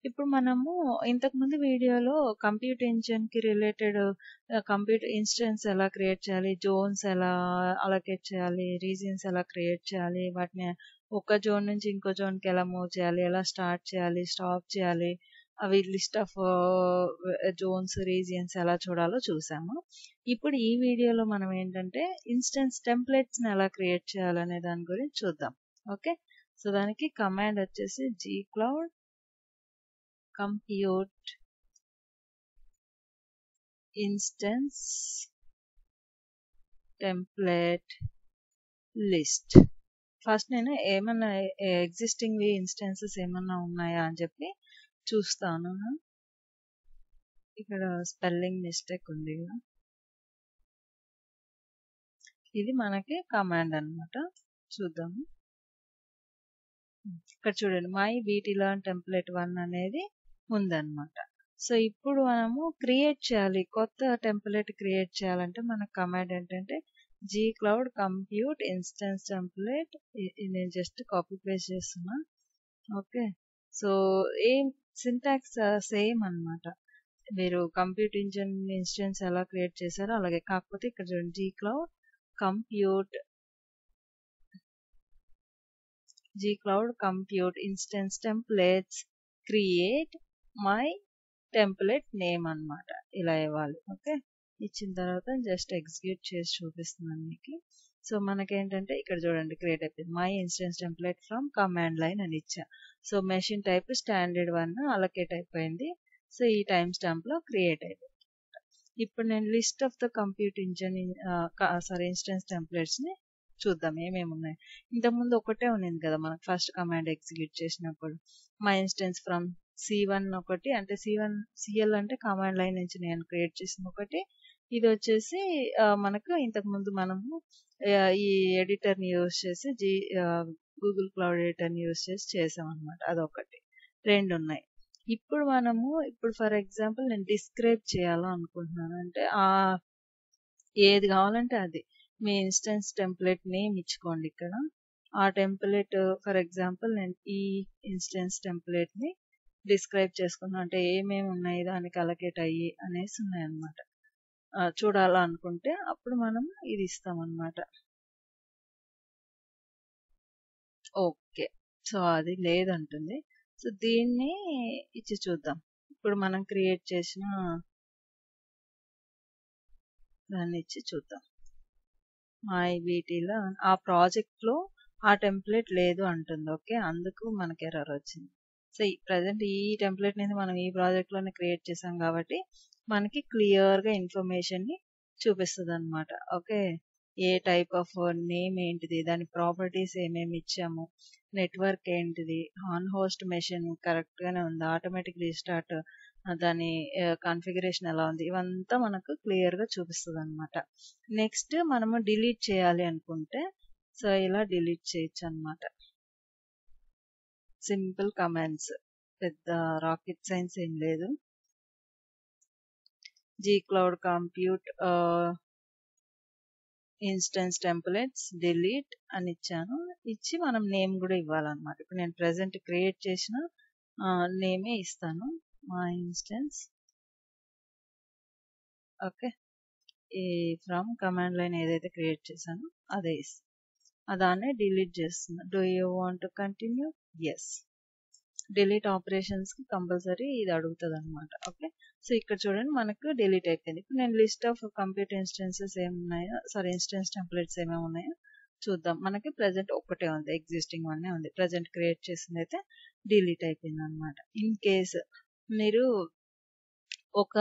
ఇప్పుడు మనము ఇంతకుముందు వీడియోలో కంప్యూటర్ ఇంజిన్‌కి రిలేటెడ్ కంప్యూటర్ ఇన్స్టెన్స్ ఎలా క్రియేట్ చేయాలి, జోన్స్ ఎలా అలొకేట్ చేయాలి, రీజియన్స్ ఎలా క్రియేట్ చేయాలి, వాటిని ఒక జోన్ నుంచి ఇంకో జోన్‌కి ఎలా మూవ్ చేయాలి, ఎలా స్టార్ట్ చేయాలి, స్టాప్ చేయాలి, అవి లిస్ట్ ఆఫ్ జోన్స్, రీజియన్స్ ఎలా చూడాలో చూసాము. ఇప్పుడు ఈ వీడియోలో మనం ఏంటంటే ఇన్స్టెన్స్ టెంప్లెట్స్‌ని ఎలా క్రియేట్ చేయాలనే దాని గురించి చూద్దాం. ఓకే. సో దానికి కమాండ్ వచ్చేసి gcloud compute instance template list. First నేను ఏమన్నా ఎగ్జిస్టింగ్ ఇన్స్టెన్సెస్ ఏమన్నా ఉన్నాయా అని చెప్పి చూస్తాను. ఇక్కడ స్పెల్లింగ్ మిస్టేక్ ఉంది కదా. ఇది మనకి కమాండ్ అన్నమాట. చూద్దాము. ఇక్కడ చూడండి మై btlearn template 1 అనేది ఉందన్నమాట. సో ఇప్పుడు మనము క్రియేట్ చేయాలి, కొత్త టెంప్లెట్ క్రియేట్ చేయాలంటే మన కమాండ్ ఏంటంటే gcloud compute instance template. నేను జస్ట్ కాపీ పేస్ట్ చేస్తున్నా. ఓకే. సో ఏం సింటాక్స్ సేమ్ అన్నమాట. మీరు కంప్యూట్ ఇంజిన్ ఇన్స్టెన్స్ ఎలా క్రియేట్ చేశారో అలాగే, కాకపోతే ఇక్కడ చూడండి gcloud compute instance templates create my template name అన్నమాట. ఇలా ఇవ్వాలి. ఓకే. ఇచ్చిన తర్వాత జస్ట్ ఎగ్జిక్యూట్ చేసి చూపిస్తున్నాను మీకు. సో మనకేంటంటే ఇక్కడ చూడండి క్రియేట్ అయిపోయింది. My instance template from command line అని ఇచ్చా. So machine type standard 1 allocate అయిపోయింది. సో ఈ టైం స్టాంప్ లో క్రియేట్ అయిపోయింది. ఇప్పుడు నేను list of the compute engine instance templates ని చూద్దాం ఏమేమి ఉన్నాయి. ఇంతకుముందు ఒకటే ఉన్నింది కదా మనకు ఫస్ట్ కమాండ్ ఎగ్జిక్యూట్ చేసినప్పుడు. మై ఇన్స్టెన్స్ ఫ్రమ్ C1 ఒకటి, అంటే CL అంటే కమాండ్ లైన్ నుంచి నేను క్రియేట్ చేసిన ఒకటి. ఇది వచ్చేసి మనకు ఇంతకుముందు మనము ఈ ఎడిటర్ ని యూజ్ చేసి గూగుల్ క్లౌడ్ ఎడిటర్ ని యూజ్ చేసి చేసాం అనమాట. అదొకటి. రెండు ఉన్నాయి. ఇప్పుడు ఫర్ ఎగ్జాంపుల్ నేను డిస్క్రైబ్ చేయాలనుకుంటున్నాను అంటే ఏది కావాలంటే అది మీ ఇన్స్టెన్స్ టెంప్లెట్ నేమ్ ఇచ్చుకోండి ఇక్కడ. ఆ టెంప్లెట్ ఫర్ ఎగ్జాంపుల్ నేను ఈ ఇన్స్టెన్స్ టెంప్లెట్ ని డిస్క్రైబ్ చేసుకున్నాను అంటే ఏమేమి ఉన్నాయి దానికి అలొకేట్ అయ్యి అనేసి ఉన్నాయన్నమాట. చూడాలనుకుంటే అప్పుడు మనం ఇది ఇస్తాం అన్నమాట. ఓకే. సో అది లేదంటుంది. సో దీన్ని ఇచ్చి చూద్దాం. ఇప్పుడు మనం క్రియేట్ చేసిన దాన్ని ఇచ్చి చూద్దాం. మై బీటీలో ఆ ప్రాజెక్ట్ లో ఆ టెంప్లెట్ లేదు అంటుంది. ఓకే. అందుకు మనకి ఎర్రర్ వచ్చింది. సో ప్రజెంట్ ఈ టెంప్లెట్ ని మనం ఈ ప్రాజెక్ట్ లోనే క్రియేట్ చేసాం కాబట్టి మనకి క్లియర్ గా ఇన్ఫర్మేషన్ ని చూపిస్తుంది అనమాట. Okay. A type of name ఏంటిది, దాని ప్రాపర్టీస్ ఏమేమి ఇచ్చాము, నెట్వర్క్ ఏంటిది, ఆన్ హోస్ట్ మెషిన్ కరెక్ట్ గానే ఉంది, ఆటోమేటిక్ రీస్టార్ట్ దాని కాన్ఫిగరేషన్ ఎలా ఉంది, ఇవంతా మనకు క్లియర్ గా చూపిస్తుంది అనమాట. నెక్స్ట్ మనము డిలీట్ చేయాలి అనుకుంటే సో ఇలా డిలీట్ చేయొచ్చు అనమాట. సింపుల్ కమాండ్స్, పెద్ద రాకెట్ సైన్స్ ఏం లేదు. gcloud compute instance templates delete అని ఇచ్చాను. ఇచ్చి మనం నేమ్ కూడా ఇవ్వాలన్నమాట. ఇప్పుడు నేను ప్రెసెంట్ క్రియేట్ చేసిన నేమే ఇస్తాను, మా ఇన్స్టెన్స్. ఓకే. ఈ ఫ్రమ్ కమాండ్ లైన్ ఏదైతే క్రియేట్ చేశానో అదే ఇస్తాను. దాన్ని డిలీట్ చేస్తున్నా. Do you want to continue? Yes. Delete operations కి కంపల్సరీ ఇది అడుగుతుంది అనమాట. ఓకే. సో ఇక్కడ చూడండి మనకు డిలీట్ అయిపోయింది. ఇప్పుడు నేను లిస్ట్ ఆఫ్ కంప్యూటర్ ఇన్స్టెన్సెస్ ఏమున్నాయో ఇన్స్టెన్స్ టెంప్లెట్స్ ఏమేమి ఉన్నాయో చూద్దాం. మనకి ప్రెసెంట్ ఒకటే ఉంది, ఎగ్జిస్టింగ్ వన్ ఉంది. ప్రెసెంట్ క్రియేట్ చేసింది అయితే డిలీట్ అయిపోయింది అనమాట. ఇన్ కేస్ మీరు ఒక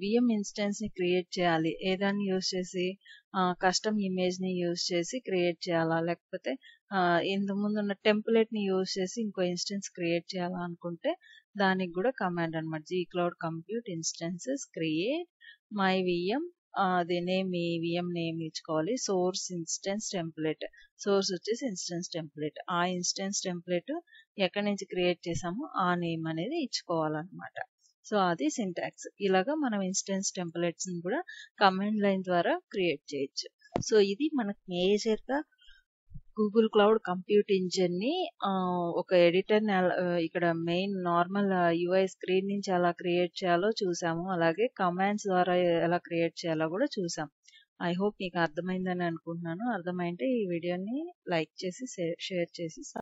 విఎం ఇన్స్టెన్స్ ని క్రియేట్ చేయాలి, ఏదాన్ని యూజ్ చేసి కస్టమ్ ఇమేజ్ ని యూజ్ చేసి క్రియేట్ చేయాలా, లేకపోతే ఇంతకు ముందు ఉన్న టెంప్లెట్ ని యూజ్ చేసి ఇంకో ఇన్స్టెన్స్ క్రియేట్ చేయాలా అనుకుంటే దానికి కూడా కమాండ్ అనమాట. gcloud compute instances create my VM. అది నేమ్, ఈ విఎం నేమ్ ఇచ్చుకోవాలి. సోర్స్ ఇన్స్టెన్స్ టెంప్లెట్, సోర్స్ వచ్చేసి ఇన్స్టెన్స్ టెంప్లెట్. ఆ ఇన్స్టెన్స్ టెంప్లెట్ ఎక్కడి నుంచి క్రియేట్ చేసామో ఆ నేమ్ అనేది ఇచ్చుకోవాలన్నమాట. సో అది సింటాక్స్. ఇలాగా మనం ఇన్స్టెన్స్ టెంప్లెట్స్ ని కూడా కమాండ్ లైన్ ద్వారా క్రియేట్ చేయొచ్చు. సో ఇది మనకు మేజర్ గా గూగుల్ క్లౌడ్ కంప్యూట్ ఇంజిన్ని ఒక ఎడిటర్ని ఇక్కడ మెయిన్ నార్మల్ యూఐ స్క్రీన్ నుంచి ఎలా క్రియేట్ చేయాలో చూసాము. అలాగే కమాండ్స్ ద్వారా ఎలా క్రియేట్ చేయాలో కూడా చూసాం. ఐ హోప్ మీకు అర్థమైందని అనుకుంటున్నాను. అర్థమైంటే ఈ వీడియోని లైక్ చేసి షేర్ చేసి